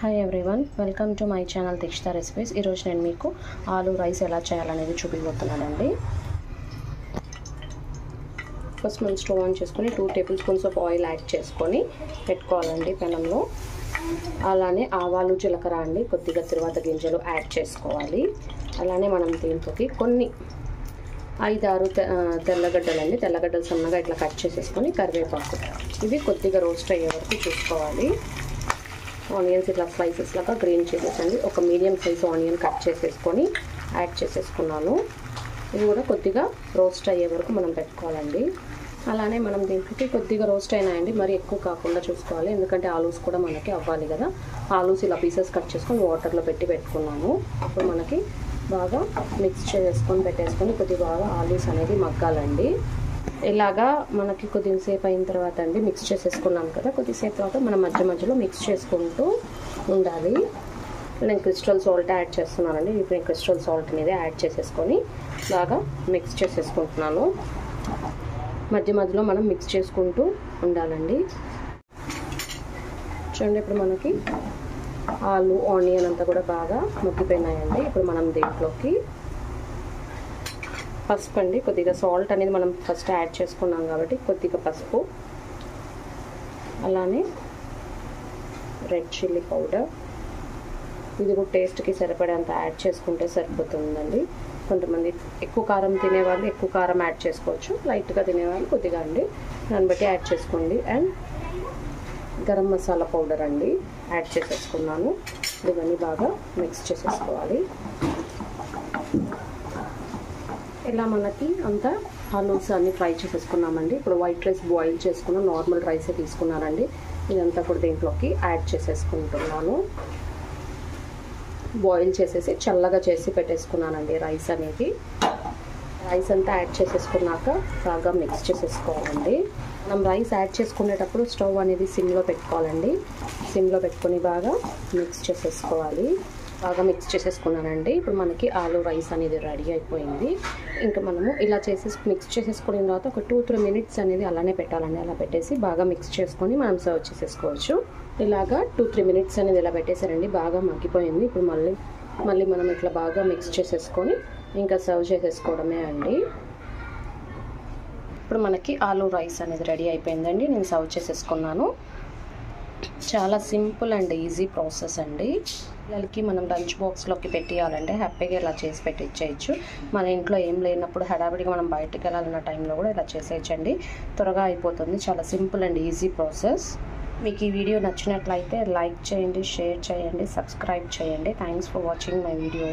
Hi everyone, welcome to my channel Dikshita recipes. ఈరోజు నేను మీకు ఆలూ రైస్ ఎలా చేయాలనేది చూపిపోతున్నానండి. ఫస్ట్ మనం స్టవ్ ఆన్ చేసుకొని 2 table spoons of oil add చేసుకొని పెట్టుకోవాలండి పెనంలో. అలానే ఆవాలు, జీలకర్ర అండి, కొద్దిగా తిరువాత గింజలు యాడ్ చేసుకోవాలి. అలానే మనం దీంట్లోకి కొన్ని 5-6 తెల్లగడ్డలండి, తెల్లగడ్డలు సన్నగా ఇట్లా కట్ చేసేసుకొని కరివేపాకు, ఇవి కొద్దిగా రోస్ట్ అయ్యే వరకు చూసుకోవాలి. ఆనియన్స్ ఇట్లా స్లైసెస్ లాగా గ్రీన్ చేసేసండి. ఒక మీడియం సైజ్ ఆనియన్ కట్ చేసేసుకొని యాడ్ చేసేసుకున్నాను. ఇది కూడా కొద్దిగా రోస్ట్ అయ్యే వరకు మనం పెట్టుకోవాలండి. అలానే మనం దీంట్లోకి కొద్దిగా రోస్ట్ అయినాయండి, మరి ఎక్కువ కాకుండా చూసుకోవాలి, ఎందుకంటే ఆలూస్ కూడా మనకి అవ్వాలి కదా. ఆలూస్ ఇలా పీసెస్ కట్ చేసుకొని వాటర్లో పెట్టుకున్నాము. ఇప్పుడు మనకి బాగా మిక్స్ చేసుకొని పెట్టేసుకొని కొద్దిగా బాగా ఆలూస్ అనేది మగ్గాలండి. ఇలాగా మనకి కొద్దిసేపు అయిన తర్వాత అండి మిక్స్ చేసేసుకున్నాం కదా, కొద్దిసేపు తర్వాత మనం మధ్య మధ్యలో మిక్స్ చేసుకుంటూ ఉండాలి. నేను క్రిస్టల్ సాల్ట్ యాడ్ చేస్తున్నానండి. ఇప్పుడు నేను క్రిస్టల్ సాల్ట్ అనేది యాడ్ చేసేసుకొని బాగా మిక్స్ చేసేసుకుంటున్నాను. మధ్య మధ్యలో మనం మిక్స్ చేసుకుంటూ ఉండాలండి. చూడండి, ఇప్పుడు మనకి ఆలు, ఆనియన్ అంతా కూడా బాగా మగ్గిపోయినాయండి. ఇప్పుడు మనం దీంట్లోకి పసుపు అండి, కొద్దిగా సాల్ట్ అనేది మనం ఫస్ట్ యాడ్ చేసుకున్నాం కాబట్టి కొద్దిగా పసుపు, అలానే రెడ్ చిల్లీ పౌడర్, ఇది కూడా టేస్ట్కి సరిపడేంత యాడ్ చేసుకుంటే సరిపోతుందండి. కొంతమంది ఎక్కువ కారం తినేవాళ్ళు ఎక్కువ కారం యాడ్ చేసుకోవచ్చు, లైట్గా తినేవాళ్ళు కొద్దిగా అండి, దాన్ని బట్టి యాడ్ చేసుకోండి. అండ్ గరం మసాలా పౌడర్ అండి యాడ్ చేసేసుకున్నాను. ఇవన్నీ బాగా మిక్స్ చేసేసుకోవాలి. ఇలా మనకి అంతా ఆలూస్ అన్నీ ఫ్రై చేసేసుకున్నామండి. ఇప్పుడు వైట్ రైస్ బాయిల్ చేసుకున్నాం, నార్మల్ రైసే తీసుకున్నానండి. ఇదంతా కూడా దీంట్లోకి యాడ్ చేసేసుకుంటున్నాను. బాయిల్ చేసేసి చల్లగా చేసి పెట్టేసుకున్నానండి రైస్ అనేది. రైస్ అంతా యాడ్ చేసేసుకున్నాక బాగా మిక్స్ చేసేసుకోవాలండి. మనం రైస్ యాడ్ చేసుకునేటప్పుడు స్టవ్ అనేది సిమ్లో పెట్టుకోవాలండి. సిమ్లో పెట్టుకొని బాగా మిక్స్ చేసేసుకోవాలి. బాగా మిక్స్ చేసేసుకున్నానండి. ఇప్పుడు మనకి ఆలూ రైస్ అనేది రెడీ అయిపోయింది. ఇంకా మనము ఇలా మిక్స్ చేసేసుకున్న తర్వాత ఒక 2-3 మినిట్స్ అనేది అలానే పెట్టాలండి. అలా పెట్టేసి బాగా మిక్స్ చేసుకొని మనం సర్వ్ చేసేసుకోవచ్చు. ఇలాగా 2-3 మినిట్స్ అనేది ఇలా పెట్టేసారండి. బాగా మగ్గిపోయింది. ఇప్పుడు మళ్ళీ మనం ఇట్లా బాగా మిక్స్ చేసేసుకొని ఇంకా సర్వ్ చేసేసుకోవడమే అండి. ఇప్పుడు మనకి ఆలూ రైస్ అనేది రెడీ అయిపోయిందండి. నేను సర్వ్ చేసేసుకున్నాను. చాలా సింపుల్ అండ్ ఈజీ ప్రాసెస్ అండి. పిల్లలకి మనం లంచ్ బాక్స్లోకి పెట్టేయాలంటే హ్యాపీగా ఇలా చేసి పెట్టించేయచ్చు. మన ఇంట్లో ఏం లేనప్పుడు హడావిడిగా మనం బయటకు వెళ్ళాలన్న టైంలో కూడా ఇలా చేసేయచ్చండి. త్వరగా అయిపోతుంది. చాలా సింపుల్ అండ్ ఈజీ ప్రాసెస్. మీకు ఈ వీడియో నచ్చినట్లయితే లైక్ చేయండి, షేర్ చేయండి, సబ్స్క్రైబ్ చేయండి. Thanks for watching my video.